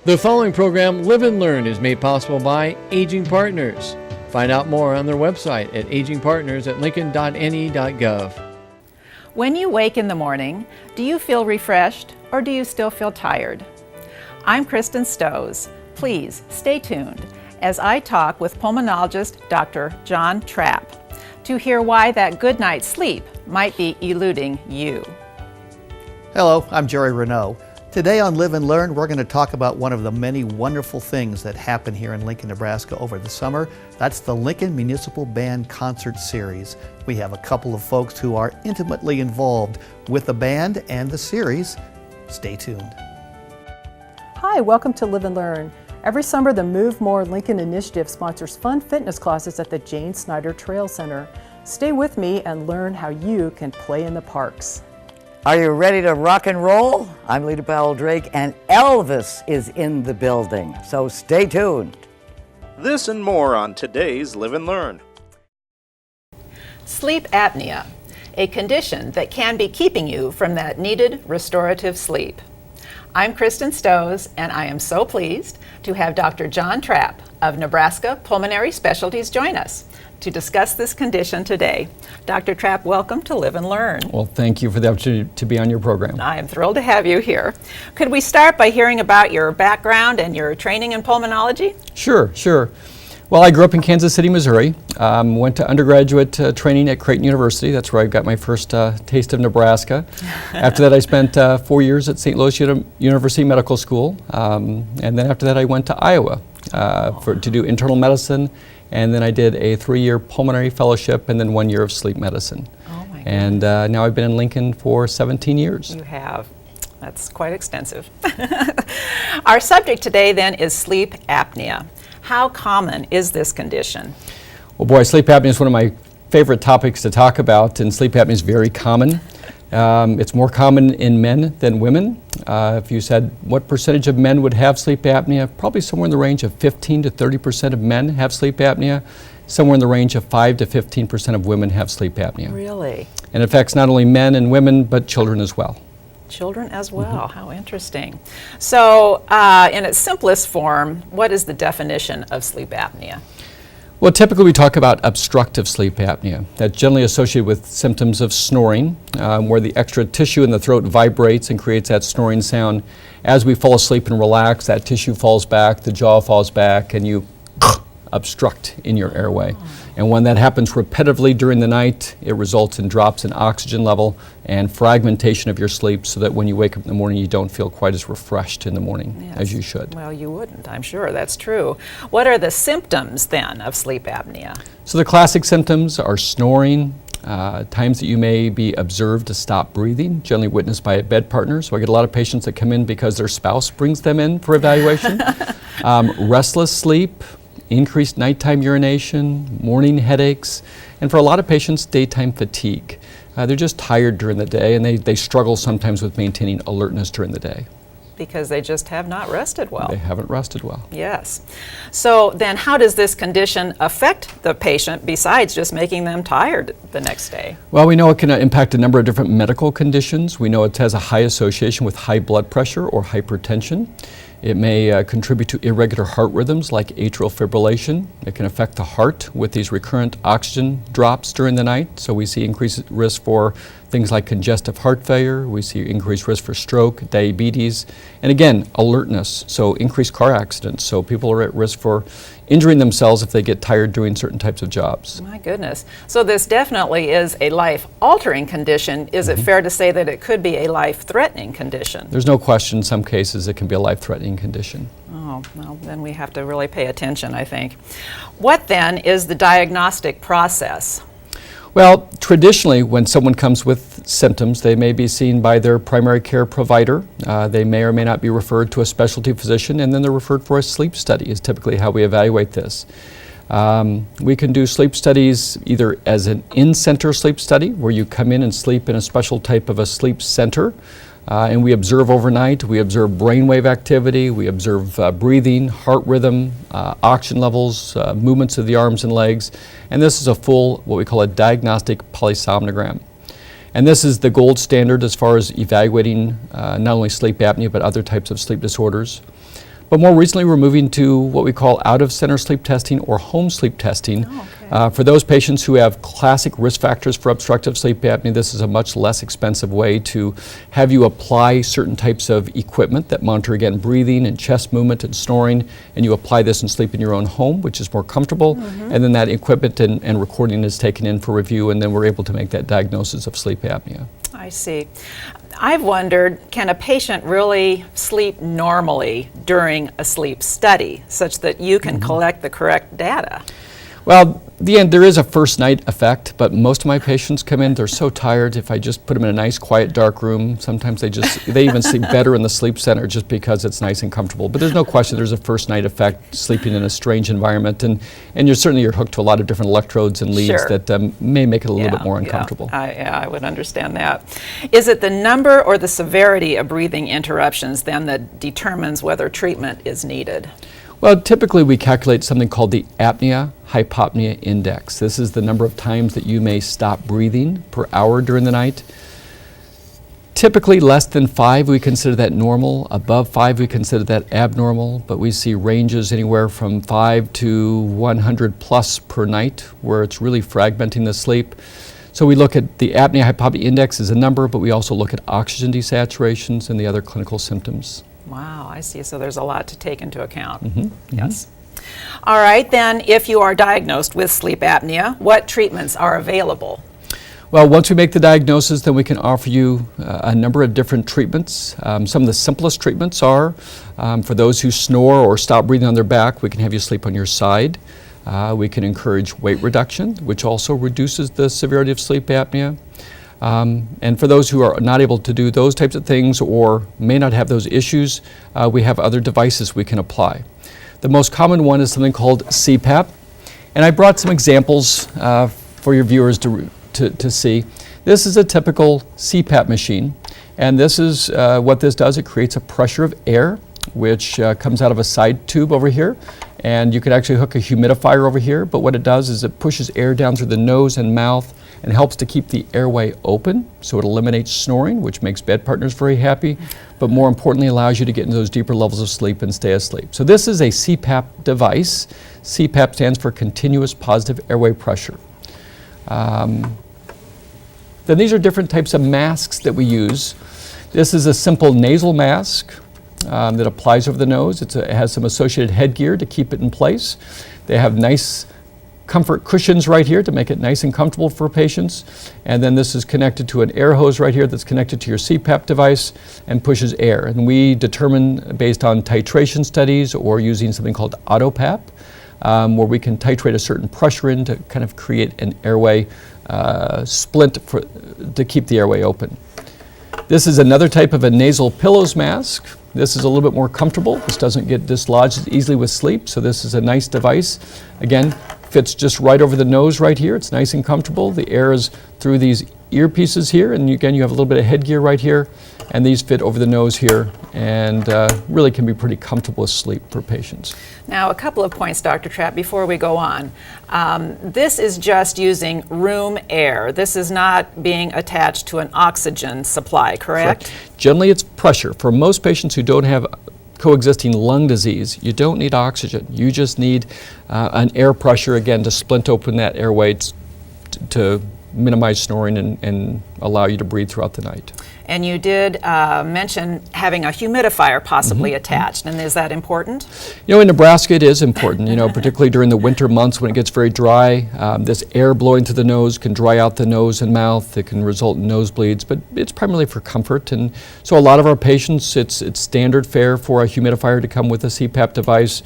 The following program, Live and Learn, is made possible by Aging Partners. Find out more on their website at agingpartners@lincoln.ne.gov. When you wake in the morning, do you feel refreshed or do you still feel tired? I'm Kristen Stowes. Please stay tuned as I talk with pulmonologist Dr. John Trapp to hear why that good night's sleep might be eluding you. Hello, I'm Jerry Renaud. Today on Live and Learn, we're going to talk about one of the many wonderful things that happen here in Lincoln, Nebraska over the summer. That's the Lincoln Municipal Band Concert Series. We have a couple of folks who are intimately involved with the band and the series. Stay tuned. Hi, welcome to Live and Learn. Every summer, the Move More Lincoln Initiative sponsors fun fitness classes at the Jane Snyder Trail Center. Stay with me and learn how you can play in the parks. Are you ready to rock and roll? I'm Lita Powell Drake, and Elvis is in the building, so stay tuned. This and more on today's Live and Learn. Sleep apnea, a condition that can be keeping you from that needed restorative sleep. I'm Kristen Stowes, and I am so pleased to have Dr. John Trapp of Nebraska Pulmonary Specialties join us to discuss this condition today. Dr. Trapp, welcome to Live and Learn. Well, thank you for the opportunity to be on your program. I am thrilled to have you here. Could we start by hearing about your background and your training in pulmonology? Sure. Well, I grew up in Kansas City, Missouri. Went to undergraduate training at Creighton University. That's where I got my first taste of Nebraska. After that, I spent 4 years at St. Louis University Medical School. And then after that, I went to Iowa to do internal medicine. And then I did a 3-year pulmonary fellowship and then 1 year of sleep medicine. Oh my goodness. And now I've been in Lincoln for 17 years. You have. That's quite extensive. Our subject today then is sleep apnea. How common is this condition? Well, boy, sleep apnea is one of my favorite topics to talk about, and sleep apnea is very common. It's more common in men than women. If you said what percentage of men would have sleep apnea, probably somewhere in the range of 15 to 30% of men have sleep apnea. Somewhere in the range of 5 to 15% of women have sleep apnea. Really? And it affects not only men and women, but children as well. Children as well. How interesting. So, in its simplest form, what is the definition of sleep apnea? Well, typically we talk about obstructive sleep apnea. That's generally associated with symptoms of snoring, where the extra tissue in the throat vibrates and creates that snoring sound. As we fall asleep and relax, that tissue falls back, the jaw falls back, and you obstruct in your airway. And when that happens repetitively during the night, it results in drops in oxygen level and fragmentation of your sleep, so that when you wake up in the morning, you don't feel quite as refreshed in the morning as you should. Well, you wouldn't, I'm sure. That's true. What are the symptoms then of sleep apnea? So the classic symptoms are snoring, times that you may be observed to stop breathing, generally witnessed by a bed partner. So I get a lot of patients that come in because their spouse brings them in for evaluation. Restless sleep, increased nighttime urination, morning headaches, and for a lot of patients, daytime fatigue. They're just tired during the day, and they struggle sometimes with maintaining alertness during the day. Because they just have not rested well. They haven't rested well. Yes. So then how does this condition affect the patient besides just making them tired the next day? Well, we know it can impact a number of different medical conditions. We know it has a high association with high blood pressure or hypertension. It may contribute to irregular heart rhythms like atrial fibrillation. It can affect the heart with these recurrent oxygen drops during the night. So we see increased risk for things like congestive heart failure. We see increased risk for stroke, diabetes, and again, alertness. So increased car accidents. So people are at risk for injuring themselves if they get tired doing certain types of jobs. My goodness. So this definitely is a life-altering condition. Is it fair to say that it could be a life-threatening condition? There's no question in some cases it can be a life-threatening condition. Oh, well, then we have to really pay attention, I think. What then is the diagnostic process? Well, traditionally, when someone comes with symptoms, they may be seen by their primary care provider. They may or may not be referred to a specialty physician, and then they're referred for a sleep study is typically how we evaluate this. We can do sleep studies either as an in-center sleep study, where you come in and sleep in a special type of a sleep center, and we observe overnight. We observe brainwave activity, we observe breathing, heart rhythm, oxygen levels, movements of the arms and legs, and this is a full, what we call a diagnostic polysomnogram. And this is the gold standard as far as evaluating not only sleep apnea but other types of sleep disorders. But more recently, we're moving to what we call out-of-center sleep testing or home sleep testing. For those patients who have classic risk factors for obstructive sleep apnea, this is a much less expensive way to have you apply certain types of equipment that monitor, again, breathing and chest movement and snoring, and you apply this and sleep in your own home, which is more comfortable, and then that equipment and recording is taken in for review, and then we're able to make that diagnosis of sleep apnea. I see. I've wondered, can a patient really sleep normally during a sleep study such that you can collect the correct data? Well, there is a first night effect, but most of my patients come in, they're so tired. If I just put them in a nice, quiet, dark room, sometimes they even sleep better in the sleep center just because it's nice and comfortable. But there's no question there's a first night effect sleeping in a strange environment, and you're hooked to a lot of different electrodes and leads that may make it a little bit more uncomfortable. I would understand that. Is it the number or the severity of breathing interruptions then that determines whether treatment is needed? Well, typically we calculate something called the apnea-hypopnea index. This is the number of times that you may stop breathing per hour during the night. Typically less than 5, we consider that normal. Above 5, we consider that abnormal, but we see ranges anywhere from 5 to 100 plus per night where it's really fragmenting the sleep. So we look at the apnea-hypopnea index as a number, but we also look at oxygen desaturations and the other clinical symptoms. Wow, I see. So there's a lot to take into account. Yes. All right, then, if you are diagnosed with sleep apnea, what treatments are available? Well, once we make the diagnosis, then we can offer you a number of different treatments. Some of the simplest treatments are for those who snore or stop breathing on their back, we can have you sleep on your side. We can encourage weight reduction, which also reduces the severity of sleep apnea. And for those who are not able to do those types of things or may not have those issues, we have other devices we can apply. The most common one is something called CPAP. And I brought some examples for your viewers to see. This is a typical CPAP machine. And this is what this does. It creates a pressure of air, which comes out of a side tube over here. And you could actually hook a humidifier over here. But what it does is it pushes air down through the nose and mouth and helps to keep the airway open, so it eliminates snoring, which makes bed partners very happy, but more importantly allows you to get into those deeper levels of sleep and stay asleep. So this is a CPAP device. CPAP stands for continuous positive airway pressure. Then these are different types of masks that we use. This is a simple nasal mask that applies over the nose. It has some associated headgear to keep it in place. They have nice comfort cushions right here to make it nice and comfortable for patients. And then this is connected to an air hose right here that's connected to your CPAP device and pushes air. And we determine based on titration studies or using something called AutoPAP, where we can titrate a certain pressure in to kind of create an airway splint to keep the airway open. This is another type of a nasal pillows mask. This is a little bit more comfortable. This doesn't get dislodged easily with sleep, so this is a nice device. Again, fits just right over the nose right here. It's nice and comfortable. The air is through these earpieces here, and again, you have a little bit of headgear right here, and these fit over the nose here, and really can be pretty comfortable with sleep for patients. Now, a couple of points, Dr. Trapp, before we go on. This is just using room air. This is not being attached to an oxygen supply, correct? Generally, it's pressure. For most patients who don't have coexisting lung disease, you don't need oxygen. You just need an air pressure, again, to splint open that airway to minimize snoring and allow you to breathe throughout the night. And you did mention having a humidifier possibly attached, and is that important? You know, in Nebraska it is important, you know, particularly during the winter months when it gets very dry. This air blowing through the nose can dry out the nose and mouth. It can result in nosebleeds, but it's primarily for comfort. And so a lot of our patients, it's standard fare for a humidifier to come with a CPAP device.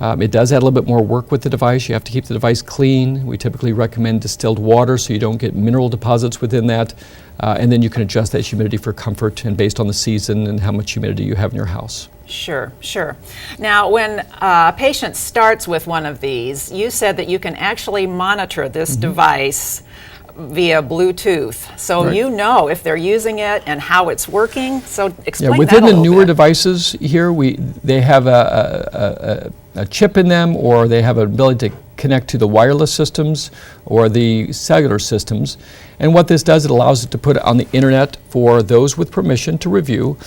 It does add a little bit more work with the device. You have to keep the device clean. We typically recommend distilled water so you don't get mineral deposits within that. And then you can adjust that humidity for comfort and based on the season and how much humidity you have in your house. Sure, sure. Now, when a patient starts with one of these, you said that you can actually monitor this device via Bluetooth, so you know if they're using it and how it's working. So explain that a little bit. Within the newer devices here, they have a a chip in them, or they have an ability to connect to the wireless systems or the cellular systems. And what this does, it allows it to put it on the internet for those with permission to review.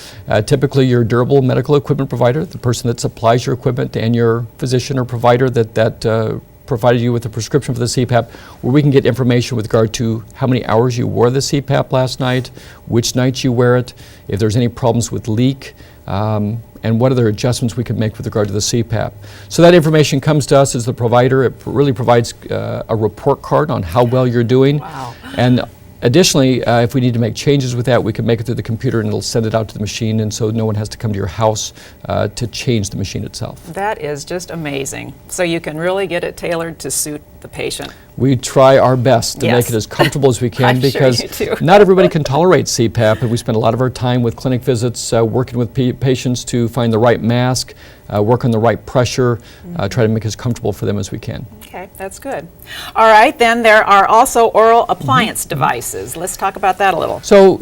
Typically your durable medical equipment provider, the person that supplies your equipment, and your physician or provider that provided you with a prescription for the CPAP, where we can get information with regard to how many hours you wore the CPAP last night, which nights you wear it, if there's any problems with leak, and what other adjustments we can make with regard to the CPAP. So that information comes to us as the provider. It really provides a report card on how well you're doing. Wow. And additionally, if we need to make changes with that, we can make it through the computer and it'll send it out to the machine, and so no one has to come to your house to change the machine itself. That is just amazing. So you can really get it tailored to suit the patient. We try our best to Yes. make it as comfortable as we can I'm sure because you do. not everybody can tolerate CPAP, and we spend a lot of our time with clinic visits working with patients to find the right mask, work on the right pressure, try to make it as comfortable for them as we can. Okay, that's good. All right, then there are also oral appliance devices. Let's talk about that a little. So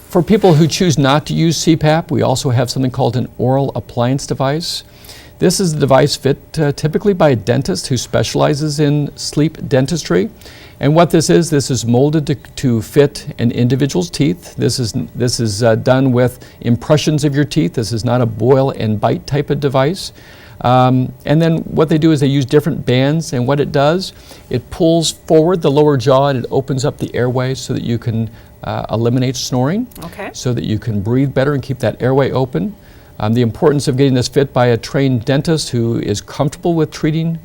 for people who choose not to use CPAP, we also have something called an oral appliance device. This is a device fit typically by a dentist who specializes in sleep dentistry. And what this is molded to fit an individual's teeth. This is done with impressions of your teeth. This is not a boil and bite type of device. And then what they do is they use different bands, and what it does, it pulls forward the lower jaw and it opens up the airway so that you can eliminate snoring, Okay. so that you can breathe better and keep that airway open. The importance of getting this fit by a trained dentist who is comfortable with treating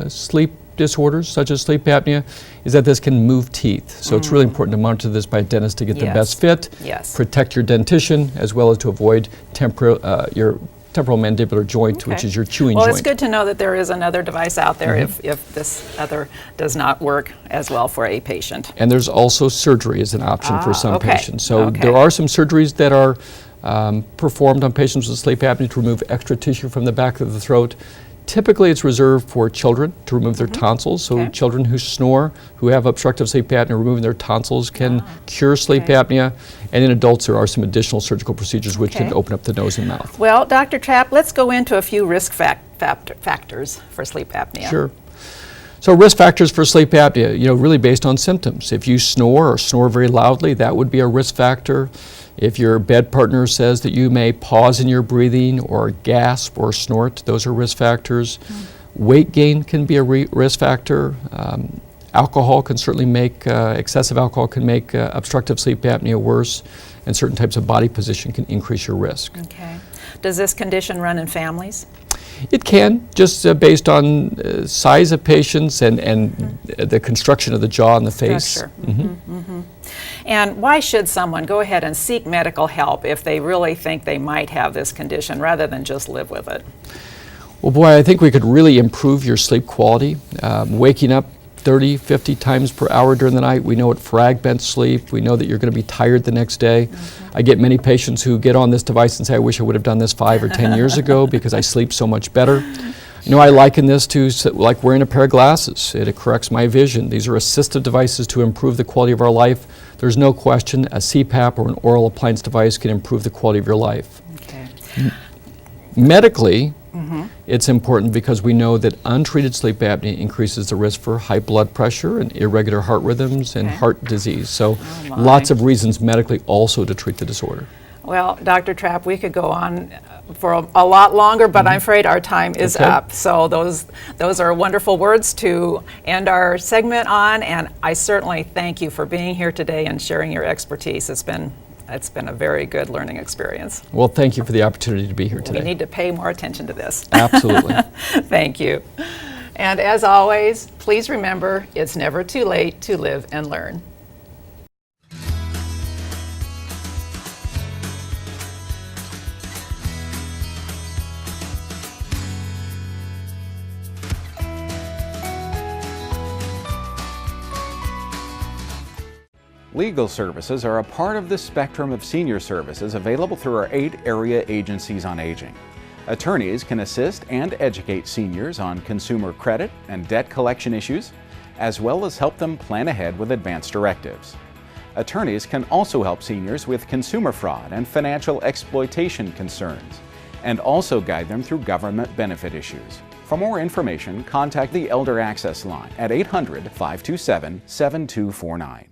sleep disorders such as sleep apnea is that this can move teeth. So it's really important to monitor this by a dentist to get the Yes. best fit, Yes. protect your dentition, as well as to avoid your temporal mandibular joint, which Okay. is your chewing Well, joint. it's good to know that there is another device out there if this other does not work as well for a patient. And there's also surgery as an option for some okay. patients. So Okay. there are some surgeries that are performed on patients with sleep apnea to remove extra tissue from the back of the throat. Typically it's reserved for children to remove their tonsils. So Okay. children who snore, who have obstructive sleep apnea, removing their tonsils can cure sleep okay. apnea. And in adults there are some additional surgical procedures which Okay. can open up the nose and mouth. Well, Dr. Trapp, let's go into a few risk factors for sleep apnea. Sure. So risk factors for sleep apnea, really based on symptoms. If you snore or snore very loudly, that would be a risk factor. If your bed partner says that you may pause in your breathing or gasp or snort, those are risk factors. Weight gain can be a risk factor. Alcohol can certainly make, excessive alcohol can make obstructive sleep apnea worse, and certain types of body position can increase your risk. Okay. Does this condition run in families? It can, just based on size of patients and the construction of the jaw and the face. Structure. And why should someone go ahead and seek medical help if they really think they might have this condition rather than just live with it? Well, boy, I think we could really improve your sleep quality. Waking up 30, 50 times per hour during the night, we know it fragments sleep. We know that you're going to be tired the next day. I get many patients who get on this device and say, I wish I would have done this 5 or 10 years ago because I sleep so much better. I liken this to like wearing a pair of glasses. It corrects my vision. These are assistive devices to improve the quality of our life. There's no question a CPAP or an oral appliance device can improve the quality of your life. Okay. Medically, it's important because we know that untreated sleep apnea increases the risk for high blood pressure and irregular heart rhythms and Okay. heart disease. So my. lots of reasons medically also to treat the disorder. Well, Dr. Trapp, we could go on for a lot longer, but I'm afraid our time is Okay. up. So those are wonderful words to end our segment on, and I certainly thank you for being here today and sharing your expertise. It's been a very good learning experience. Well, thank you for the opportunity to be here We today. need to pay more attention to this. Absolutely. Thank you. And as always, please remember, it's never too late to live and learn. Legal services are a part of the spectrum of senior services available through our 8 area agencies on aging. Attorneys can assist and educate seniors on consumer credit and debt collection issues, as well as help them plan ahead with advance directives. Attorneys can also help seniors with consumer fraud and financial exploitation concerns, and also guide them through government benefit issues. For more information, contact the Elder Access Line at 800-527-7249.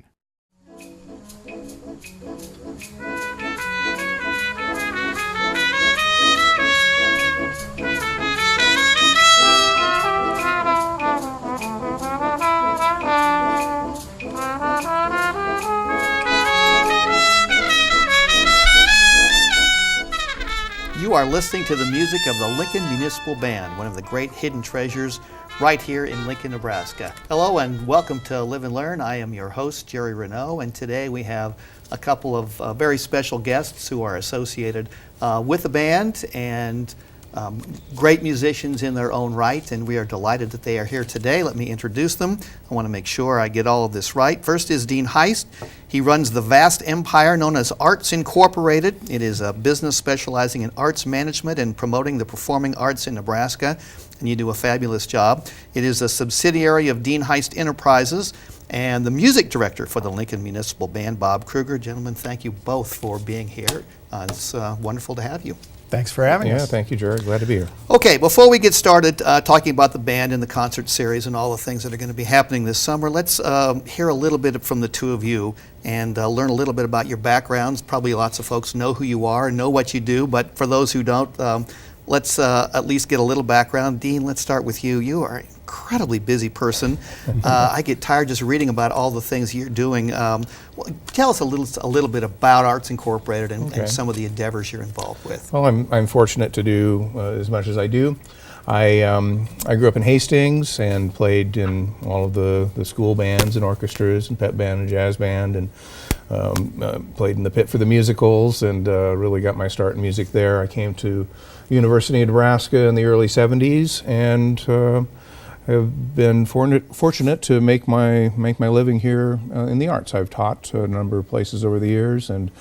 You are listening to the music of the Lincoln Municipal Band, one of the great hidden treasures right here in Lincoln, Nebraska. Hello and welcome to Live and Learn. I am your host, Jerry Renaud, and today we have a couple of very special guests who are associated with the band and great musicians in their own right, and we are delighted that they are here today. Let me introduce them. I want to make sure I get all of this right. First is Dean Heist. He runs the vast empire known as Arts Incorporated. It is a business specializing in arts management and promoting the performing arts in Nebraska, and you do a fabulous job. It is a subsidiary of Dean Heist Enterprises, and the music director for the Lincoln Municipal Band, Bob Kruger. Gentlemen, thank you both for being here. It's wonderful to have you. Thanks for having us. Yeah, thank you, Jerry. Glad to be here. Okay, before we get started talking about the band and the concert series and all the things that are going to be happening this summer, let's hear a little bit from the two of you and learn a little bit about your backgrounds. Probably lots of folks know who you are and know what you do, but for those who don't, let's at least get a little background. Dean, let's start with you. You are an incredibly busy person. I get tired just reading about all the things you're doing. Tell us a little bit about Arts Incorporated and some of the endeavors you're involved with. Well, I'm fortunate to do as much as I do. I grew up in Hastings and played in all of the school bands and orchestras and pep band and jazz band, and played in the pit for the musicals, and really got my start in music there. I came to University of Nebraska in the early 70s and have been fortunate to make my living here in the arts. I've taught a number of places over the years, and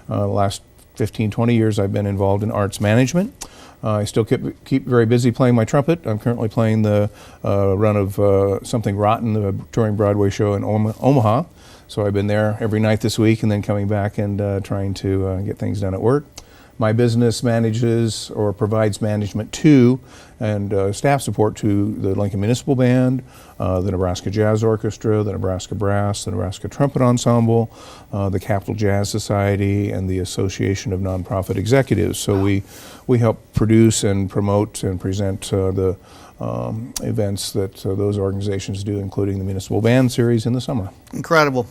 the last 15-20 years I've been involved in arts management. I still keep very busy playing my trumpet. I'm currently playing the run of Something Rotten, the touring Broadway show in Omaha. So I've been there every night this week and then coming back and trying to get things done at work. My business manages or provides management to and staff support to the Lincoln Municipal Band, the Nebraska Jazz Orchestra, the Nebraska Brass, the Nebraska Trumpet Ensemble, the Capital Jazz Society, and the Association of Nonprofit Executives. So we help produce and promote and present the events that those organizations do, including the Municipal Band Series in the summer. Incredible.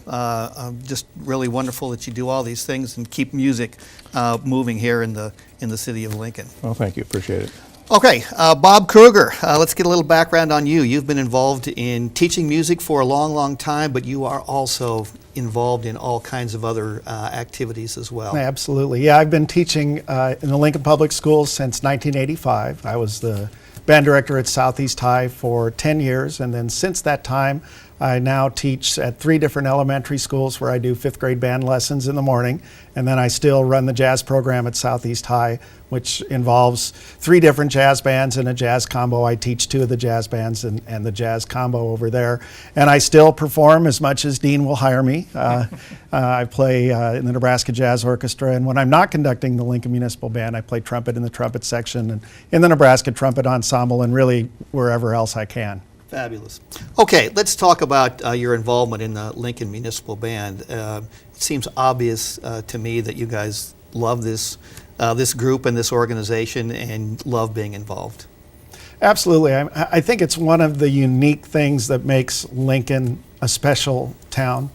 Just really wonderful that you do all these things and keep music moving here in the city of Lincoln. Well, thank you. Appreciate it. Okay, Bob Kruger, let's get a little background on you. You've been involved in teaching music for a long, long time, but you are also involved in all kinds of other activities as well. Absolutely. Yeah, I've been teaching in the Lincoln Public Schools since 1985. I was the band director at Southeast High for 10 years, and then since that time I now teach at 3 different elementary schools where I do 5th grade band lessons in the morning, and then I still run the jazz program at Southeast High, which involves 3 different jazz bands and a jazz combo. I teach 2 of the jazz bands and the jazz combo over there, and I still perform as much as Dean will hire me. I play in the Nebraska Jazz Orchestra, and when I'm not conducting the Lincoln Municipal Band, I play trumpet in the trumpet section and in the Nebraska Trumpet Ensemble, and really wherever else I can. Fabulous. Okay, let's talk about your involvement in the Lincoln Municipal Band. It seems obvious to me that you guys love this group and this organization and love being involved. Absolutely. I think it's one of the unique things that makes Lincoln a special town,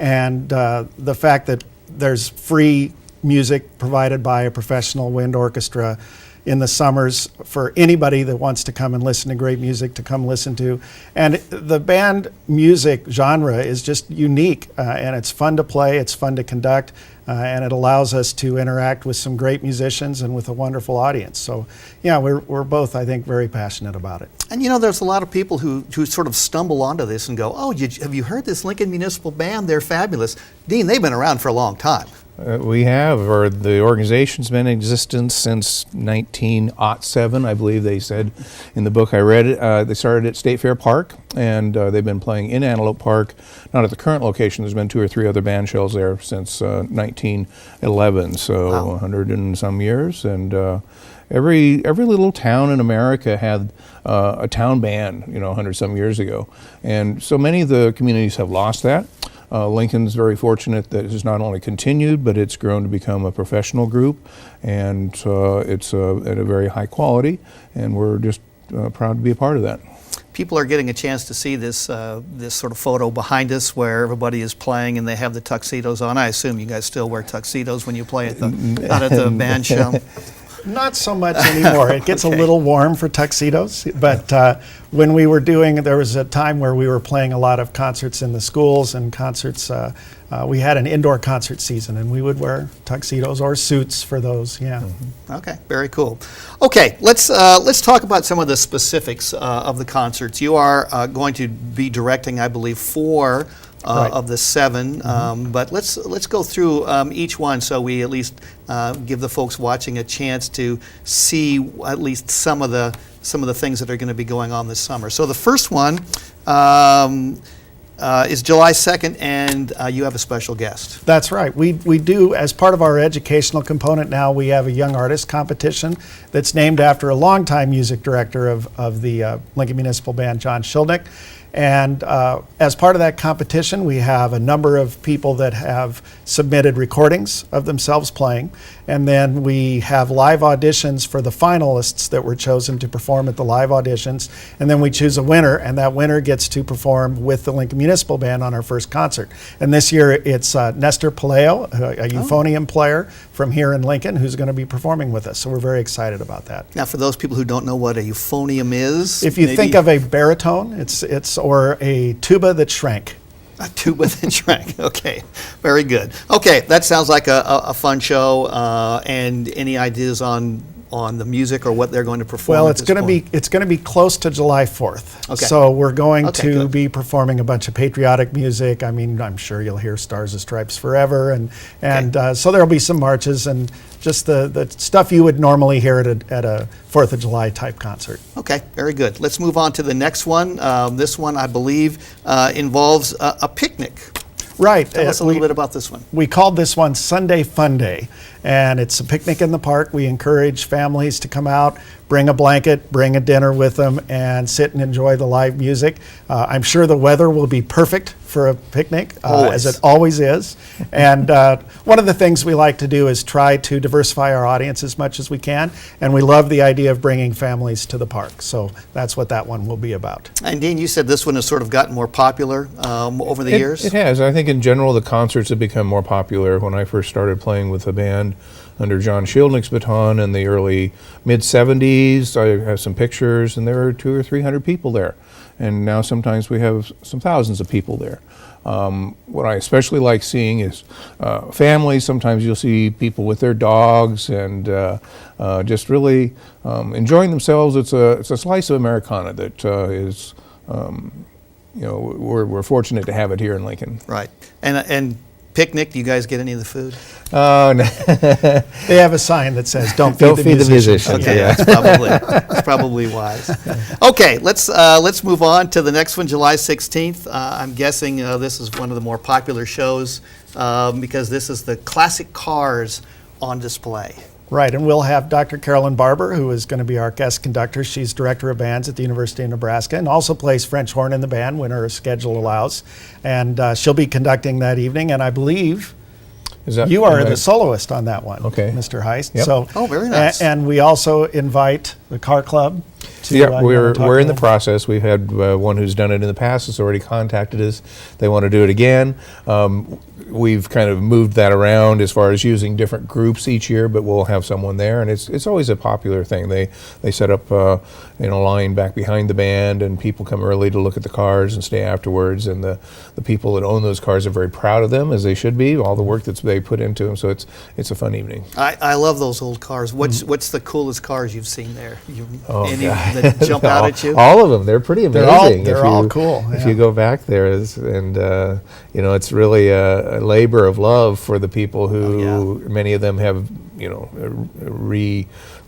and the fact that there's free music provided by a professional wind orchestra in the summers for anybody that wants to come and listen to great music to come listen to. And the band music genre is just unique, and it's fun to play, it's fun to conduct, and it allows us to interact with some great musicians and with a wonderful audience. So yeah, we're both, I think, very passionate about it. And you know, there's a lot of people who sort of stumble onto this and go, oh, have you heard this Lincoln Municipal Band? They're fabulous. Dean, they've been around for a long time. We have, or the organization's been in existence since 1907, I believe they said in the book I read. They started at State Fair Park, and they've been playing in Antelope Park, not at the current location. There's been 2 or 3 other band shells there since 1911, so wow. 100 and some years. And every little town in America had a town band, 100-some years ago. And so many of the communities have lost that. Lincoln's very fortunate that it has not only continued, but it's grown to become a professional group, and it's at a very high quality, and we're just proud to be a part of that. People are getting a chance to see this this sort of photo behind us where everybody is playing and they have the tuxedos on. I assume you guys still wear tuxedos when you play out at the band show. Not so much anymore. It gets Okay. a little warm for tuxedos, but when we were there was a time where we were playing a lot of concerts in the schools and concerts. We had an indoor concert season, and we would wear tuxedos or suits for those. Yeah. Okay, very cool. Okay, let's talk about some of the specifics of the concerts. You are going to be directing, I believe, 4 Right. of the 7, but let's go through each one so we at least give the folks watching a chance to see at least some of the things that are going to be going on this summer. So the first one is July 2nd, and you have a special guest. That's right. We do, as part of our educational component now, we have a young artist competition that's named after a longtime music director of the Lincoln Municipal Band, John Schildnick. And as part of that competition, we have a number of people that have submitted recordings of themselves playing. And then we have live auditions for the finalists that were chosen to perform at the live auditions. And then we choose a winner, and that winner gets to perform with the Lincoln Municipal Band on our first concert. And this year it's Nestor Paleo, a euphonium player from here in Lincoln, who's going to be performing with us. So we're very excited about that. Now, for those people who don't know what a euphonium is, If you maybe- think of a baritone, it's or a tuba that shrank. A tuba that shrank. Okay, very good. Okay, that sounds like a fun show. And any ideas on the music or what they're going to perform? Well, at it's this going to point? be close to July 4th. Okay. So we're going Okay, to good. be performing a bunch of patriotic music. I mean, I'm sure you'll hear Stars and Stripes Forever, and so there'll be some marches and just the stuff you would normally hear at a 4th of July type concert. Okay, very good. Let's move on to the next one. This one, I believe, involves a picnic. Right. Tell us a little bit about this one. We called this one Sunday Fun Day, and it's a picnic in the park. We encourage families to come out, bring a blanket, bring a dinner with them, and sit and enjoy the live music. I'm sure the weather will be perfect for a picnic, as it always is. And one of the things we like to do is try to diversify our audience as much as we can, and we love the idea of bringing families to the park. So that's what that one will be about. And Dean, you said this one has sort of gotten more popular over the years? It has. I think in general the concerts have become more popular. When I first started playing with the band under John Schildnick's baton in the early mid-'70s, I have some pictures, and there were 200 or 300 people there. And now sometimes we have some thousands of people there. What I especially like seeing is families. Sometimes you'll see people with their dogs and just really enjoying themselves. It's a slice of Americana that is, we're fortunate to have it here in Lincoln. Right. And picnic, do you guys get any of the food? Oh, no. They have a sign that says, "Don't feed, Don't the, feed the musicians." musicians. Okay, Yeah. that's probably wise. Okay, let's move on to the next one, July 16th. I'm guessing this is one of the more popular shows because this is the classic cars on display. Right, and we'll have Dr. Carolyn Barber, who is going to be our guest conductor. She's director of bands at the University of Nebraska and also plays French horn in the band when her schedule allows. And she'll be conducting that evening, and I believe you are the soloist on that one, Okay. Mr. Heist. Yep. So, Oh, very nice. And we also invite the Car Club to Yeah, you wanna we're talk in a the little? process. We've had one who's done it in the past has already contacted us. They want to do it again. We've kind of moved that around as far as using different groups each year, but we'll have someone there, and it's always a popular thing. They set up in a line back behind the band, and people come early to look at the cars and stay afterwards. And the people that own those cars are very proud of them, as they should be. All the work that they put into them. So it's a fun evening. I love those old cars. What's the coolest cars you've seen there? Any God. that jump out at you? All of them. They're pretty amazing. They're all cool, If yeah. you go back there, and it's really a labor of love for the people who many of them have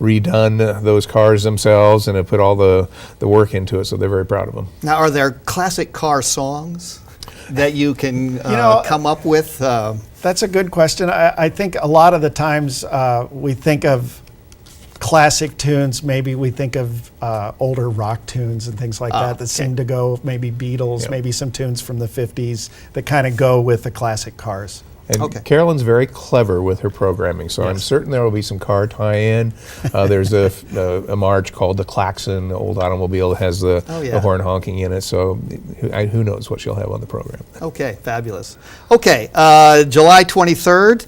redone those cars themselves and have put all the work into it. So they're very proud of them. Now, are there classic car songs that you can come up with? That's a good question. I think a lot of the times we think of classic tunes. Maybe we think of older rock tunes and things like that seem to go, maybe Beatles, maybe some tunes from the 50s that kind of go with the classic cars. And Carolyn's very clever with her programming, so I'm certain there will be some car tie-in. There's a march called the Klaxon, the old automobile that has the horn honking in it, so who knows what she'll have on the program. Okay, fabulous. Okay, July 23rd.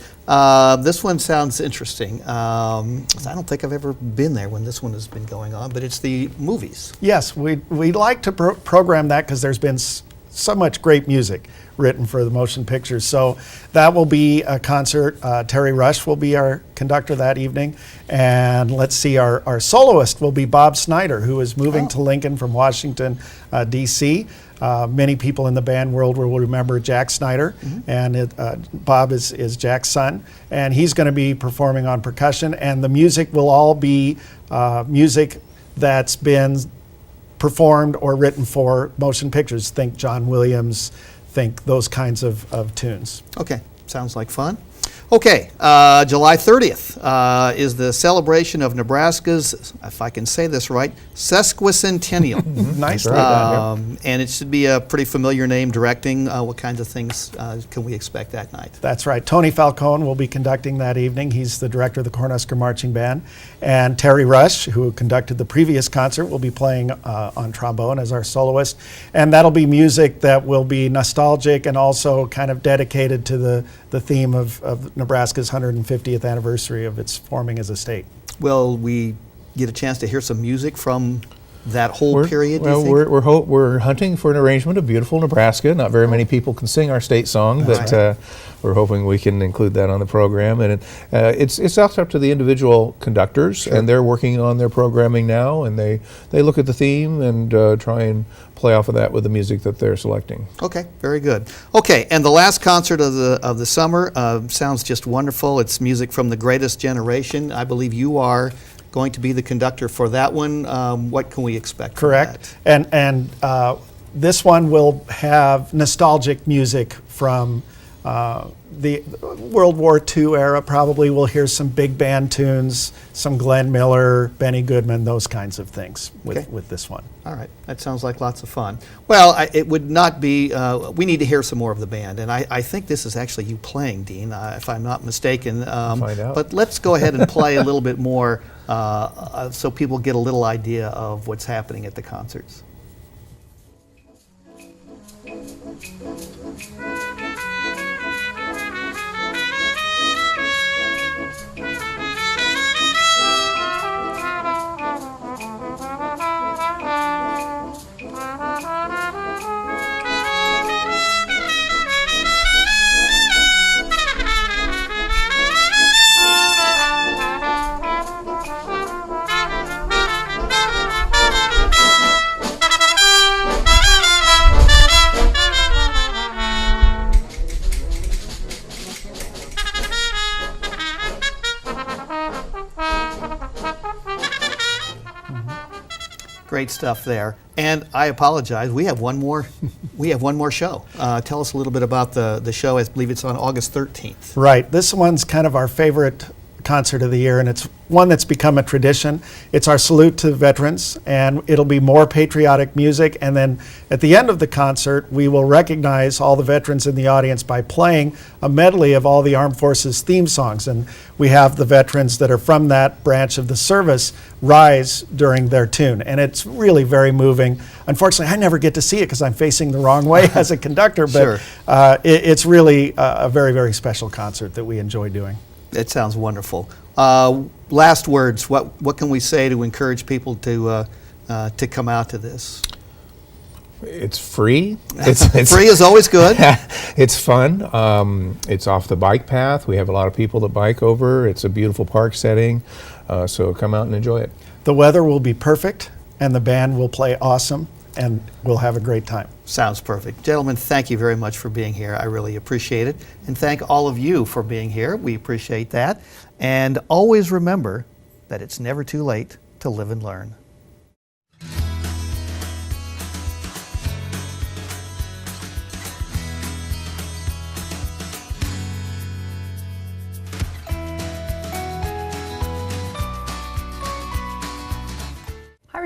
This one sounds interesting. I don't think I've ever been there when this one has been going on, but it's the movies. Yes, we like to program that because there's been so much great music written for the motion pictures. So that will be a concert. Terry Rush will be our conductor that evening. And let's see, our soloist will be Bob Snyder, who is moving to Lincoln from Washington, D.C. Many people in the band world will remember Jack Snyder, and Bob is Jack's son. And he's going to be performing on percussion, and the music will all be music that's been performed or written for motion pictures. Think John Williams, think those kinds of tunes. Okay, sounds like fun. Okay, July 30th is the celebration of Nebraska's, if I can say this right, sesquicentennial. Nicely done. And it should be a pretty familiar name, directing. What kinds of things can we expect that night? That's right. Tony Falcone will be conducting that evening. He's the director of the Cornhusker Marching Band. And Terry Rush, who conducted the previous concert, will be playing on trombone as our soloist. And that'll be music that will be nostalgic and also kind of dedicated to the theme of Nebraska's 150th anniversary of its forming as a state. Will we get a chance to hear some music from that whole period? Well, do you think? we're hunting for an arrangement of Beautiful Nebraska. Not very many people can sing our state song, but we're hoping we can include that on the program. And it's up to the individual conductors, and they're working on their programming now, and they look at the theme and try and play off of that with the music that they're selecting. Okay, very good. Okay, and the last concert of the summer sounds just wonderful. It's music from the Greatest Generation. I believe you are going to be the conductor for that one. What can we expect? Correct. And this one will have nostalgic music from the World War II era. Probably we'll hear some big band tunes, some Glenn Miller, Benny Goodman, those kinds of things with this one. All right, that sounds like lots of fun. Well, it would not be, we need to hear some more of the band, and I think this is actually you playing, Dean, if I'm not mistaken. Find out. But let's go ahead and play a little bit more so people get a little idea of what's happening at the concerts. Great stuff there. And I apologize, we have one more show. Tell us a little bit about the show. I believe it's on August 13th. Right. This one's kind of our favorite concert of the year, and it's one that's become a tradition. It's our salute to veterans, and it'll be more patriotic music. And then at the end of the concert, we will recognize all the veterans in the audience by playing a medley of all the Armed Forces theme songs. And we have the veterans that are from that branch of the service rise during their tune. And it's really very moving. Unfortunately, I never get to see it because I'm facing the wrong way as a conductor, but it's really a very, very special concert that we enjoy doing. It sounds wonderful. Last words. What can we say to encourage people to come out to this? It's free. Free is always good. It's fun. It's off the bike path. We have a lot of people that bike over. It's a beautiful park setting. So come out and enjoy it. The weather will be perfect, and the band will play awesome, and we'll have a great time. Sounds perfect. Gentlemen, thank you very much for being here. I really appreciate it. And thank all of you for being here. We appreciate that. And always remember that it's never too late to live and learn.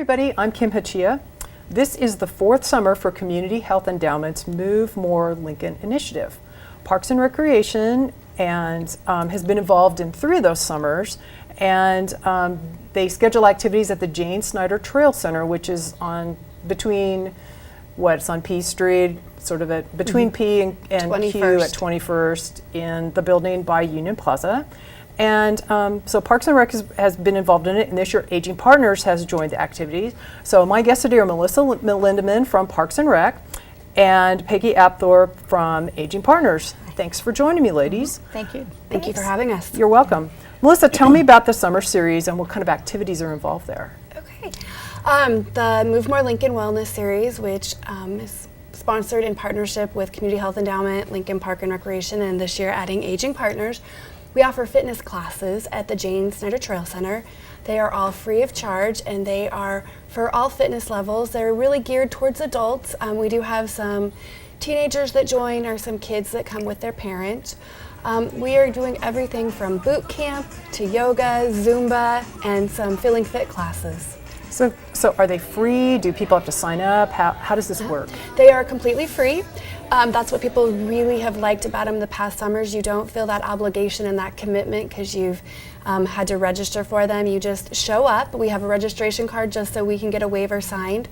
everybody, I'm Kim Hachia. This is the 4th summer for Community Health Endowment's Move More Lincoln initiative. Parks and Recreation has been involved in 3 of those summers, and they schedule activities at the Jane Snyder Trail Center, which is on it's on P Street, sort of between P and Q at 21st in the building by Union Plaza. And so Parks and Rec has been involved in it, and this year Aging Partners has joined the activities. So my guests today are Melissa Lindeman from Parks and Rec and Peggy Apthorpe from Aging Partners. Thanks for joining me, ladies. Thank you. Thank you for having us. You're welcome. Melissa, tell me about the summer series and what kind of activities are involved there. Okay. The Move More Lincoln Wellness Series, which is sponsored in partnership with Community Health Endowment, Lincoln Park and Recreation, and this year adding Aging Partners. We offer fitness classes at the Jane Snyder Trail Center. They are all free of charge, and they are for all fitness levels. They're really geared towards adults. We do have some teenagers that join or some kids that come with their parent. We are doing everything from boot camp to yoga, Zumba, and some Feeling Fit classes. So are they free? Do people have to sign up? How does this work? They are completely free. That's what people really have liked about them the past summers. You don't feel that obligation and that commitment because you've had to register for them. You just show up. We have a registration card just so we can get a waiver signed.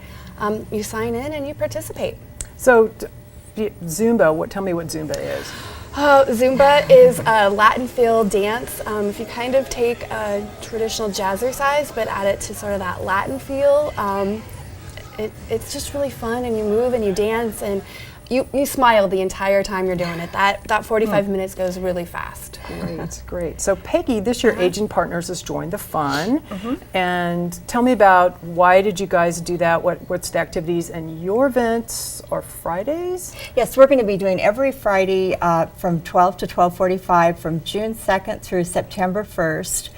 You sign in and you participate. So Zumba, tell me what Zumba is. Zumba is a Latin feel dance. If you kind of take a traditional jazzercise but add it to sort of that Latin feel, it's just really fun, and you move and you dance and you smile the entire time you're doing it. That 45 minutes goes really fast. Great. So Peggy, this year Aging Partners has joined the fun. And tell me about why did you guys do that? What's the activities? And your events are Fridays? Yes, we're going to be doing every Friday from 12 to 12:45 from June 2nd through September 1st.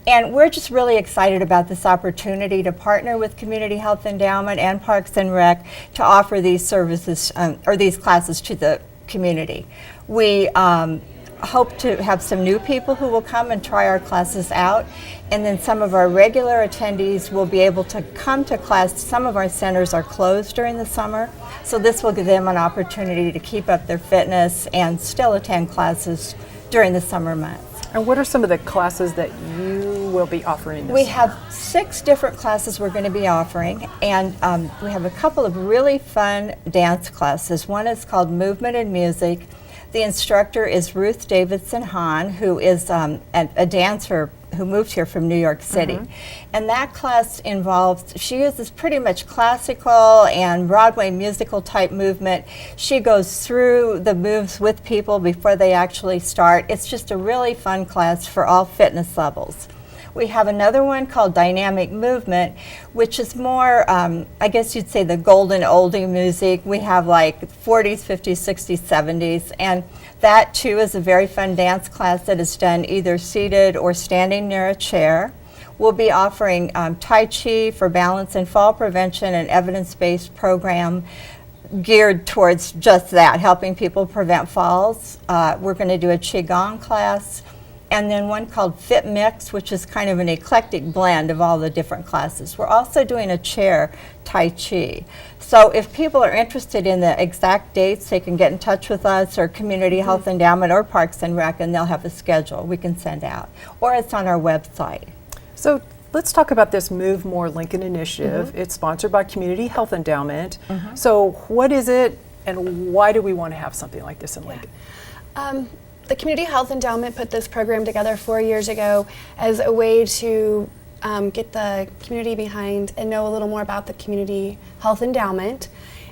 And we're just really excited about this opportunity to partner with Community Health Endowment and Parks and Rec to offer these services or these classes to the community. We hope to have some new people who will come and try our classes out, and then some of our regular attendees will be able to come to class. Some of our centers are closed during the summer, so this will give them an opportunity to keep up their fitness and still attend classes during the summer months. And what are some of the classes that you will be offering this We summer? have 6 different classes we're going to be offering, and we have a couple of really fun dance classes. One is called Movement and Music. The instructor is Ruth Davidson Hahn, who is a dancer who moved here from New York City. And that class she uses pretty much classical and Broadway musical type movement. She goes through the moves with people before they actually start. It's just a really fun class for all fitness levels. We have another one called Dynamic Movement, which is more, I guess you'd say, the golden oldie music. We have like 40s, 50s, 60s, 70s, and that too is a very fun dance class that is done either seated or standing near a chair. We'll be offering Tai Chi for balance and fall prevention, an evidence-based program geared towards just that, helping people prevent falls. We're going to do a Qigong class, and then one called Fit Mix, which is kind of an eclectic blend of all the different classes. We're also doing a chair Tai Chi. So if people are interested in the exact dates, they can get in touch with us or Community Health Endowment or Parks and Rec, and they'll have a schedule we can send out. Or it's on our website. So let's talk about this Move More Lincoln initiative. It's sponsored by Community Health Endowment. So what is it, and why do we want to have something like this in Lincoln? The Community Health Endowment put this program together 4 years ago as a way to get the community behind and know a little more about the Community Health Endowment.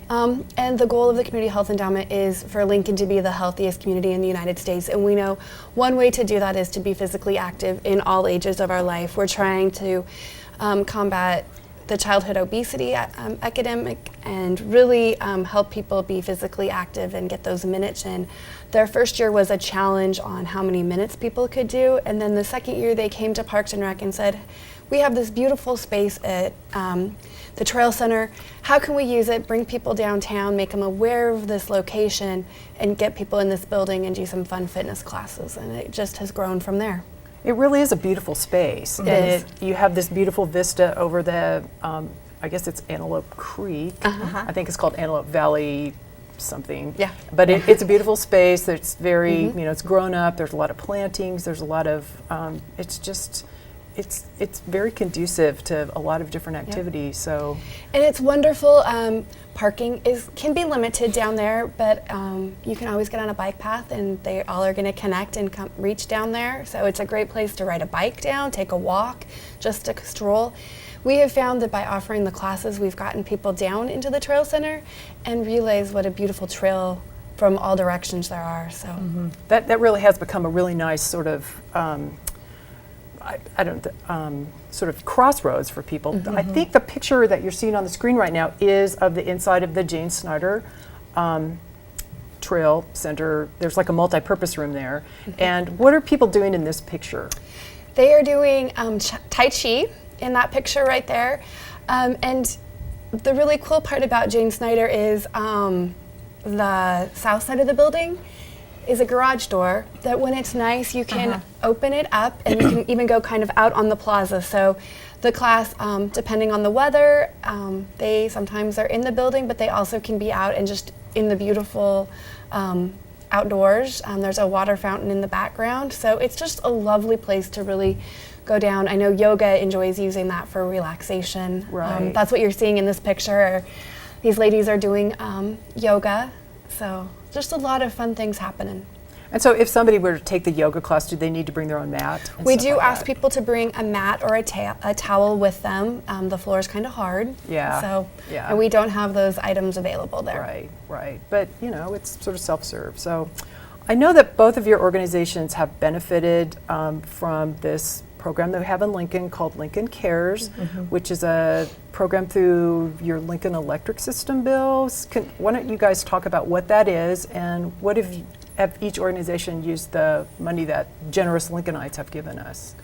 And the goal of the Community Health Endowment is for Lincoln to be the healthiest community in the United States. And we know one way to do that is to be physically active in all ages of our life. We're trying to combat the childhood obesity epidemic and really help people be physically active and get those minutes in. Their first year was a challenge on how many minutes people could do, and then the second year they came to Parks and Rec and said, we have this beautiful space at the Trail Center. How can we use it, bring people downtown, make them aware of this location, and get people in this building and do some fun fitness classes? And it just has grown from there. It really is a beautiful space. It is. You have this beautiful vista over the I guess it's Antelope Creek. I think it's called Antelope Valley something. Yeah. But it's a beautiful space. It's very, you know, it's grown up. There's a lot of plantings. There's a lot of, it's just, it's very conducive to a lot of different activities. So. And it's wonderful. Parking can be limited down there, but you can always get on a bike path, and they all are going to connect and reach down there. So it's a great place to ride a bike down, take a walk, just a stroll. We have found that by offering the classes, we've gotten people down into the trail center and realize what a beautiful trail from all directions there are. So That really has become a really nice sort of, sort of crossroads for people. I think the picture that you're seeing on the screen right now is of the inside of the Jane Snyder Trail Center. There's like a multi-purpose room there. And what are people doing in this picture? they are doing Tai Chi in that picture right there. And the really cool part about Jane Snyder is the south side of the building is a garage door that when it's nice you can open it up and you can even go kind of out on the plaza. So the class, depending on the weather, they sometimes are in the building, but they also can be out and just in the beautiful outdoors. There's a water fountain in the background, so it's just a lovely place to really go down. I know yoga enjoys using that for relaxation. Right. That's what you're seeing in this picture. These ladies are doing yoga, so just a lot of fun things happening. And so if somebody were to take the yoga class, do they need to bring their own mat? We do ask people to bring a mat or a towel with them. The floor is kind of hard. Yeah. So, yeah. and we don't have those items available there. Right, right. But, you know, it's sort of self-serve. So I know that both of your organizations have benefited from this program that we have in Lincoln called Lincoln Cares, which is a program through your Lincoln Electric System bills. Why don't you guys talk about what that is and what have each organization used the money that generous Lincolnites have given us?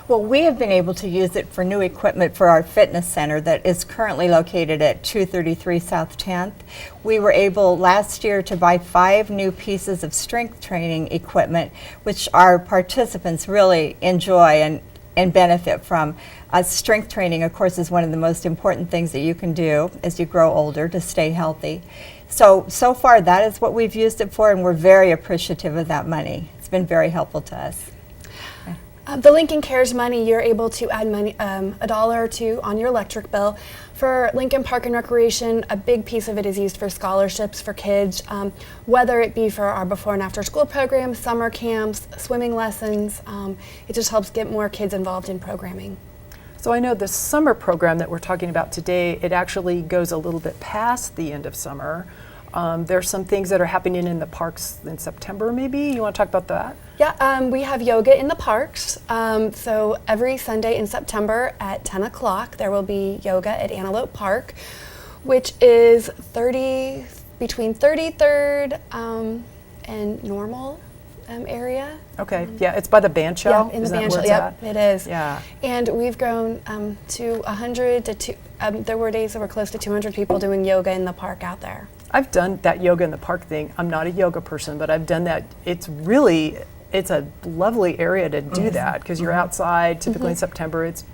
Well, we have been able to use it for new equipment for our fitness center that is currently located at 233 South 10th. We were able last year to buy 5 new pieces of strength training equipment, which our participants really enjoy and benefit from. Strength training, of course, is one of the most important things that you can do as you grow older to stay healthy. So far that is what we've used it for, and we're very appreciative of that money. It's been very helpful to us. The Lincoln Cares money, you're able to add money, $1 or $2 on your electric bill. For Lincoln Park and Recreation, a big piece of it is used for scholarships for kids, whether it be for our before and after school programs, summer camps, swimming lessons. It just helps get more kids involved in programming. So I know the summer program that we're talking about today, it actually goes a little bit past the end of summer. There's some things that are happening in the parks in September, maybe? You want to talk about that? Yeah, we have yoga in the parks. So every Sunday in September at 10 o'clock, there will be yoga at Antelope Park, which is between 33rd and Normal area. Okay, yeah, it's by the band shell? Yeah, in the Is that band where shell, it's yep, at? it is. Yeah. And we've grown to 100 to there were days that were close to 200 people doing yoga in the park out there. I've done that yoga in the park thing. I'm not a yoga person, but I've done that. It's a lovely area to do that because you're outside, typically in September. It's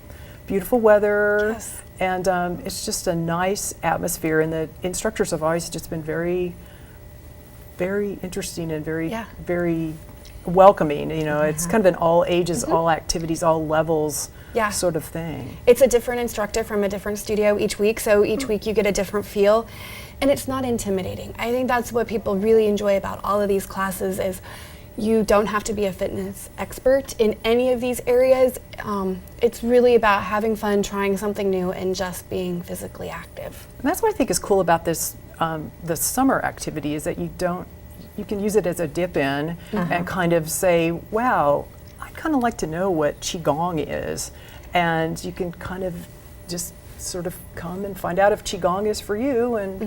beautiful weather, Yes. and it's just a nice atmosphere. And the instructors have always just been very, very interesting and very welcoming. You know, it's kind of an all ages, all activities, all levels sort of thing. It's a different instructor from a different studio each week, so each week you get a different feel, and it's not intimidating. I think that's what people really enjoy about all of these classes is you don't have to be a fitness expert in any of these areas. It's really about having fun, trying something new, and just being physically active. And that's what I think is cool about this, the summer activity is that you can use it as a dip in and kind of say, wow, I'd kind of like to know what Qigong is. And you can kind of just sort of come and find out if Qigong is for you, and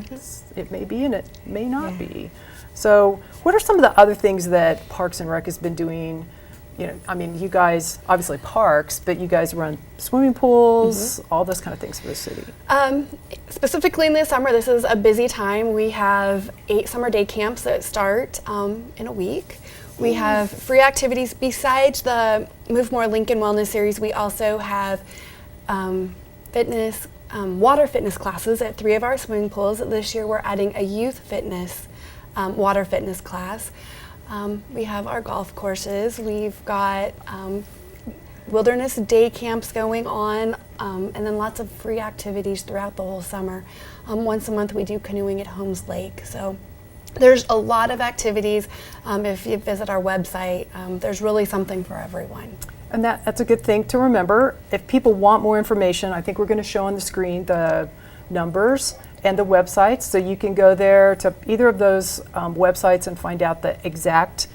it may be and it may not be. So what are some of the other things that Parks and Rec has been doing? You know, I mean, you guys, obviously parks, but you guys run swimming pools, all those kind of things for the city. Specifically in the summer, this is a busy time. We have 8 summer day camps that start in a week. We have free activities besides the Move More Lincoln Wellness Series. We also have fitness water fitness classes at 3 of our swimming pools. This year we're adding a youth fitness water fitness class. We have our golf courses. We've got wilderness day camps going on, and then lots of free activities throughout the whole summer. Once a month we do canoeing at Holmes Lake. So there's a lot of activities. If you visit our website, there's really something for everyone. And that's a good thing to remember. If people want more information, I think we're going to show on the screen the numbers and the websites, so you can go there to either of those websites and find out the exact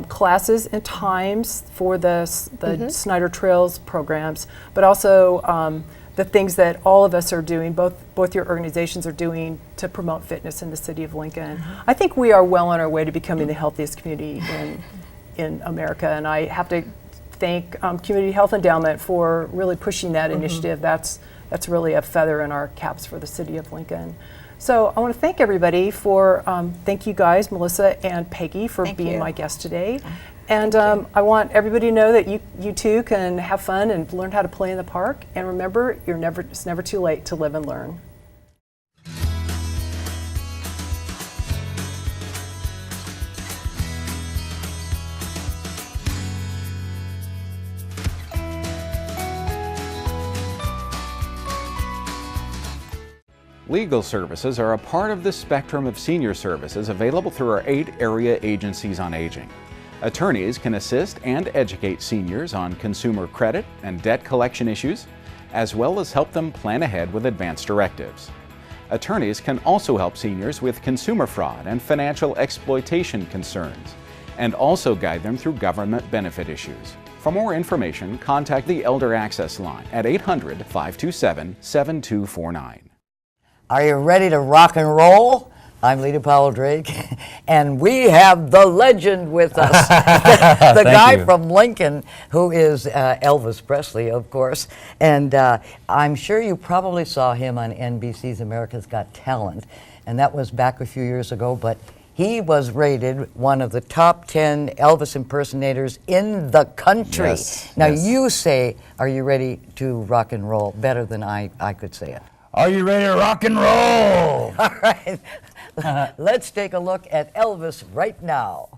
classes and times for the Snyder Trails programs, but also the things that all of us are doing, both your organizations are doing to promote fitness in the city of Lincoln. I think we are well on our way to becoming the healthiest community in America, and I have to thank Community Health Endowment for really pushing that initiative. That's really a feather in our caps for the city of Lincoln. So I want to thank everybody for, thank you guys, Melissa and Peggy, for being my guest today. And I want everybody to know that you too can have fun and learn how to play in the park. And remember, it's never too late to live and learn. Legal services are a part of the spectrum of senior services available through our 8 area agencies on aging. Attorneys can assist and educate seniors on consumer credit and debt collection issues, as well as help them plan ahead with advance directives. Attorneys can also help seniors with consumer fraud and financial exploitation concerns, and also guide them through government benefit issues. For more information, contact the Elder Access Line at 800-527-7249. Are you ready to rock and roll? I'm Lita Powell Drake, and we have the legend with us, the guy from Lincoln, who is Elvis Presley, of course. And I'm sure you probably saw him on NBC's America's Got Talent, and that was back a few years ago, but he was rated one of the top 10 Elvis impersonators in the country. Now you say, are you ready to rock and roll? Better than I could say it. Are you ready to rock and roll? All right, let's take a look at Elvis right now.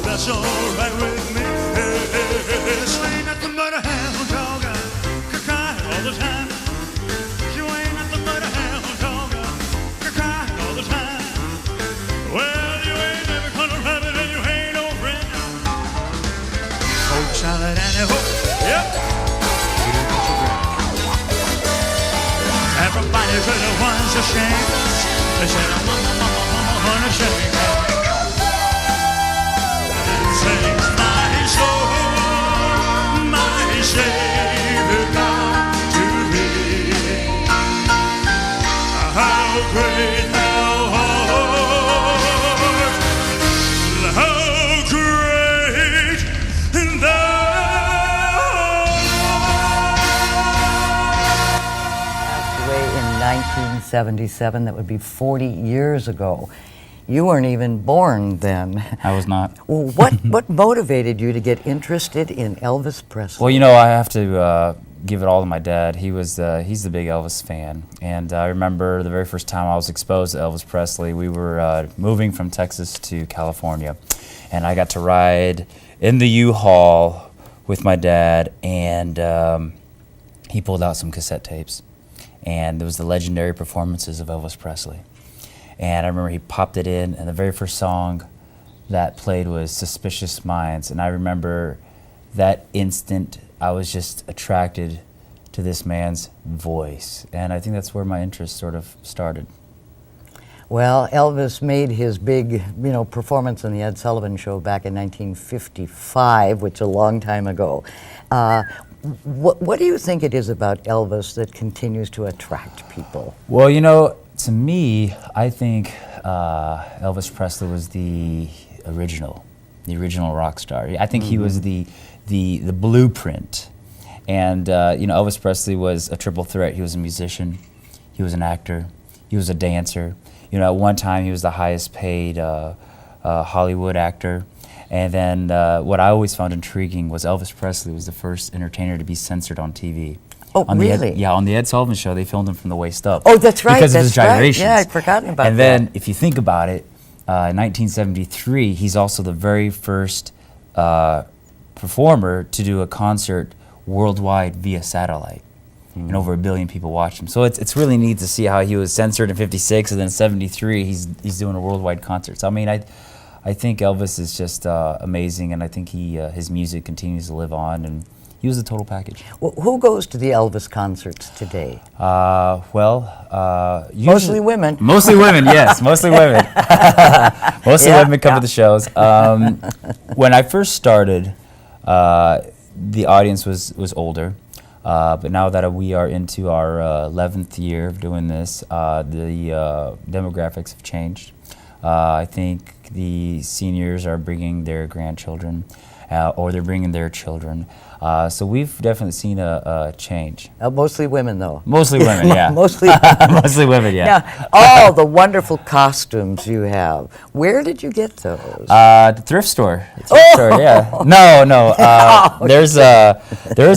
That's alright with me. This ain't nothing but a hound dog. Cry all the time. You ain't nothing but a hound dog. Cry all the time. Well, you ain't never gonna rub it and you ain't no friend. Coach salad and a hook. Yep. Everybody's really wants a shame. They said, mama, unashamed. Savior God to me. How great thou art, how great thou art. Passed away in 1977, that would be 40 years ago. You weren't even born then. I was not. Well, what motivated you to get interested in Elvis Presley? Well, you know, I have to give it all to my dad. He's the big Elvis fan. And I remember the very first time I was exposed to Elvis Presley, we were moving from Texas to California. And I got to ride in the U-Haul with my dad, and he pulled out some cassette tapes. And there was the legendary performances of Elvis Presley. And I remember he popped it in, and the very first song that played was Suspicious Minds. And I remember that instant, I was just attracted to this man's voice. And I think that's where my interest sort of started. Well, Elvis made his big, performance on the Ed Sullivan Show back in 1955, which is a long time ago. What do you think it is about Elvis that continues to attract people? Well, to me, I think Elvis Presley was the original rock star. I think he was the blueprint. And Elvis Presley was a triple threat. He was a musician, he was an actor, he was a dancer. At one time he was the highest paid Hollywood actor. And then what I always found intriguing was Elvis Presley was the first entertainer to be censored on TV. Oh, really? On the Ed Sullivan Show, they filmed him from the waist up. Oh, that's right. Because of his gyrations. Right. Yeah, I'd forgotten about that. And then, if you think about it, in 1973, he's also the very first performer to do a concert worldwide via satellite. And over 1 billion people watched him. So it's really neat to see how he was censored in '56, and then '73 he's doing a worldwide concert. So I think Elvis is just amazing, and I think his music continues to live on, and he was the total package. Well, who goes to the Elvis concerts today? Mostly women. Mostly women, yes, mostly women. Mostly women come to the shows. When I first started, the audience was older. But now that we are into our 11th year of doing this, the demographics have changed. I think the seniors are bringing their grandchildren, or they're bringing their children. So we've definitely seen a change. Mostly women, though. Mostly women, yeah. Mostly women, yeah. Now, all the wonderful costumes you have, where did you get those? The thrift store. Yeah. No. There's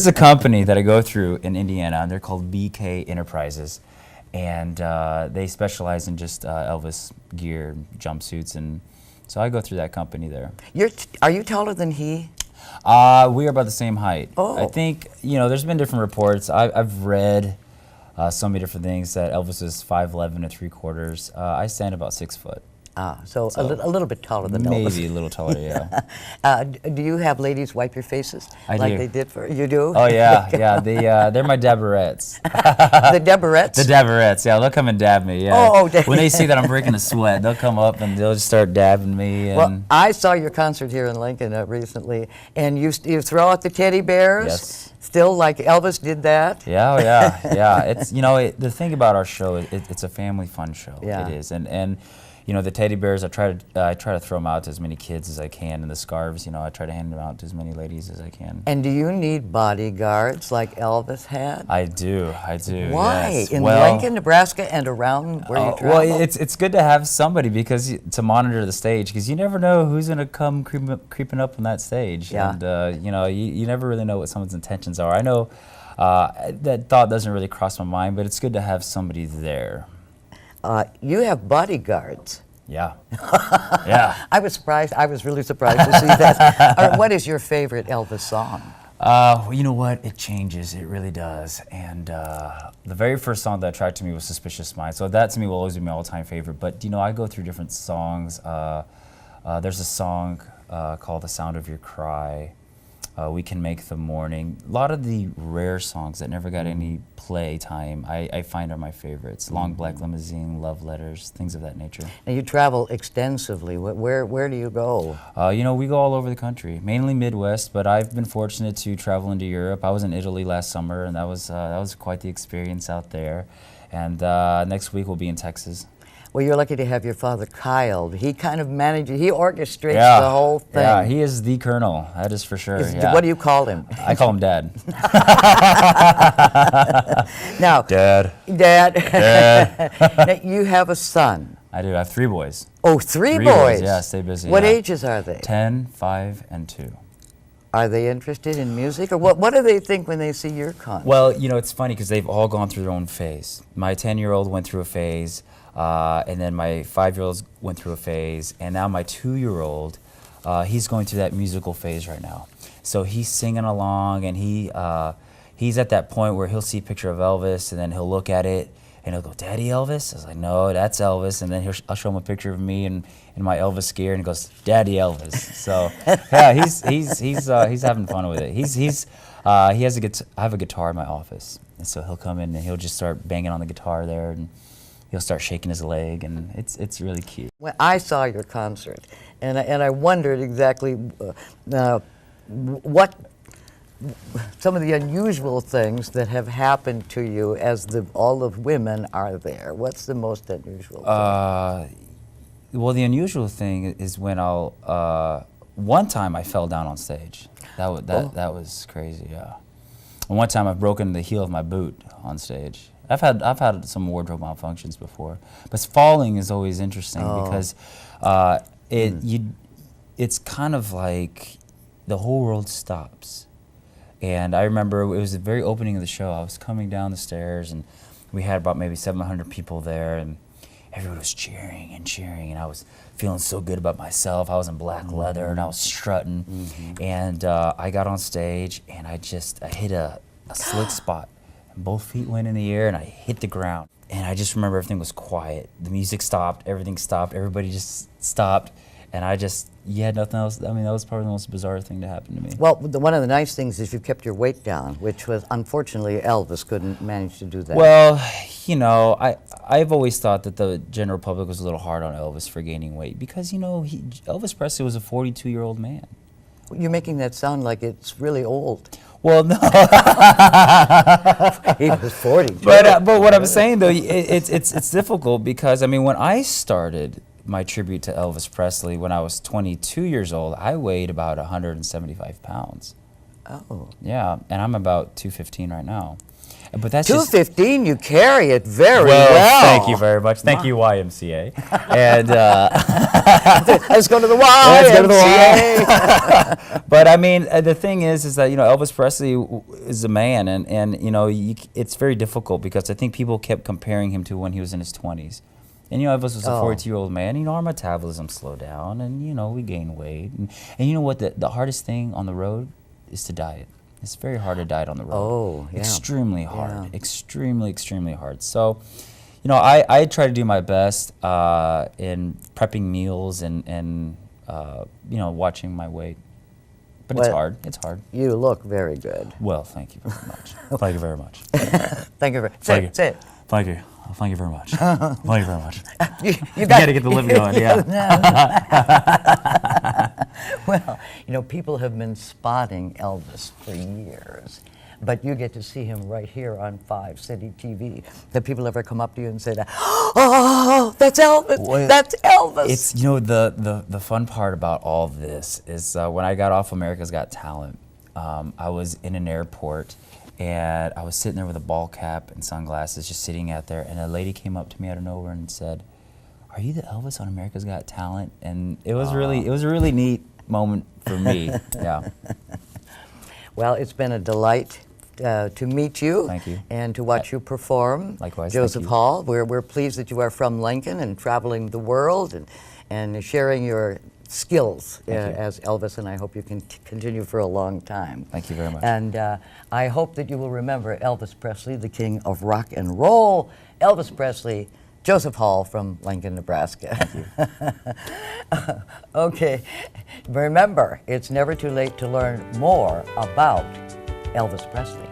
a company that I go through in Indiana, and they're called BK Enterprises. And they specialize in just Elvis gear, jumpsuits, and so I go through that company there. Are you taller than he? We are about the same height. Oh. I think, there's been different reports. I've read so many different things that Elvis is 5'11" and 3/4. I stand about 6 foot. So a little bit taller than Elvis. Maybe a little taller, yeah. Do you have ladies wipe your faces I do. They did for you? Do? Oh yeah, yeah. They're my Deberettes. The Deberettes? The Deberettes, yeah. They'll come and dab me, yeah. When they see that I'm breaking a sweat, they'll come up and they'll just start dabbing me. And well, I saw your concert here in Lincoln recently, and you throw out the teddy bears. Yes. Still like Elvis did that. Yeah. It's the thing about our show, it's a family fun show. Yeah. It is, and. The teddy bears, I try to throw them out to as many kids as I can, and the scarves, I try to hand them out to as many ladies as I can. And do you need bodyguards like Elvis had? I do. Why? Yes. In Lincoln, Nebraska, and around where you travel? Well, it's good to have somebody to monitor the stage, because you never know who's going to come creeping up on that stage. Yeah. And, you never really know what someone's intentions are. I know that thought doesn't really cross my mind, but it's good to have somebody there. You have bodyguards. Yeah. Yeah. I was surprised. I was really surprised to see that. What is your favorite Elvis song? You know what? It changes. It really does. And the very first song that attracted me was Suspicious Minds. So that to me will always be my all-time favorite. But, I go through different songs. There's a song called The Sound of Your Cry. We Can Make the Morning. A lot of the rare songs that never got any play time, I find are my favorites. Long Black Limousine, Love Letters, things of that nature. Now you travel extensively. Where do you go? We go all over the country, mainly Midwest, but I've been fortunate to travel into Europe. I was in Italy last summer, and that was quite the experience out there. And next week we'll be in Texas. Well, you're lucky to have your father, Kyle. He kind of manages, he orchestrates the whole thing. Yeah, he is the colonel, that is for sure. What do you call him? I call him Dad. Now, Dad. Now, you have a son. I do. I have 3 boys. Oh, three boys? Yeah, stay busy. What ages are they? 10, 5, and 2. Are they interested in music, or what do they think when they see your concert? Well, it's funny because they've all gone through their own phase. My 10-year-old went through a phase. And then my 5-year-old went through a phase, and now my 2-year-old, he's going through that musical phase right now. So he's singing along, and he's at that point where he'll see a picture of Elvis, and then he'll look at it, and he'll go, "Daddy Elvis?" I was like, "No, that's Elvis." And then I'll show him a picture of me in my Elvis gear, and he goes, "Daddy Elvis." So yeah, he's having fun with it. I have a guitar in my office, And so he'll come in and he'll just start banging on the guitar there, and he'll start shaking his leg, and it's really cute. When I saw your concert, and I wondered exactly what some of the unusual things that have happened to you as all the women are there. What's the most unusual thing? Well, the unusual thing is when one time I fell down on stage. That was crazy, yeah. And one time I've broken the heel of my boot on stage. I've had some wardrobe malfunctions before, but falling is always interesting because it's kind of like the whole world stops. And I remember it was the very opening of the show. I was coming down the stairs, and we had about maybe 700 people there, and everyone was cheering and cheering, and I was feeling so good about myself. I was in black leather, and I was strutting, and I got on stage, and I hit a slick spot, and both feet went in the air, and I hit the ground. And I just remember everything was quiet. The music stopped, everything stopped, everybody just stopped, and you had nothing else. I mean, that was probably the most bizarre thing to happen to me. Well, one of the nice things is you kept your weight down, which was, unfortunately, Elvis couldn't manage to do that. Well, I've always thought that the general public was a little hard on Elvis for gaining weight because, Elvis Presley was a 42-year-old man. You're making that sound like it's really old. Well, no. He was 40. But what I'm saying, though, it's difficult because, when I started my tribute to Elvis Presley when I was 22 years old, I weighed about 175 pounds. Oh. Yeah, and I'm about 215 right now. But that's 215, you carry it very well. Thank you very much. Thank you, YMCA. And let's go to the YMCA. But the thing is that Elvis Presley is a man, and it's very difficult because I think people kept comparing him to when he was in his 20s. And Elvis was a 42-year-old man. Our metabolism slowed down, and we gain weight. And you know what? The hardest thing on the road is to diet. It's very hard to diet on the road. Oh, yeah. Extremely hard. Yeah. Extremely, extremely hard. So, I try to do my best in prepping meals and watching my weight. But it's hard. It's hard. You look very good. Well, thank you very much. Thank you very much. Thank you very much. Say it. Thank you. Thank you very much. Thank you very much. You got to get the lip going, yeah. Well, people have been spotting Elvis for years, but you get to see him right here on 5 City TV. Have people ever come up to you and say that, oh, that's Elvis, that's Elvis? It's, the fun part about all of this is when I got off America's Got Talent, I was in an airport, and I was sitting there with a ball cap and sunglasses, just sitting out there, and a lady came up to me out of nowhere and said, "Are you the Elvis on America's Got Talent?" And it was a really neat moment for me. Yeah. Well, it's been a delight to meet you. Thank you. And to watch you perform. Likewise. Joseph Hall. We're pleased that you are from Lincoln and traveling the world and sharing your skills as Elvis, and I hope you can continue for a long time. Thank you very much. And I hope that you will remember Elvis Presley, the king of rock and roll. Elvis Presley, Joseph Hall from Lincoln, Nebraska. Thank you. Okay, remember, it's never too late to learn more about Elvis Presley.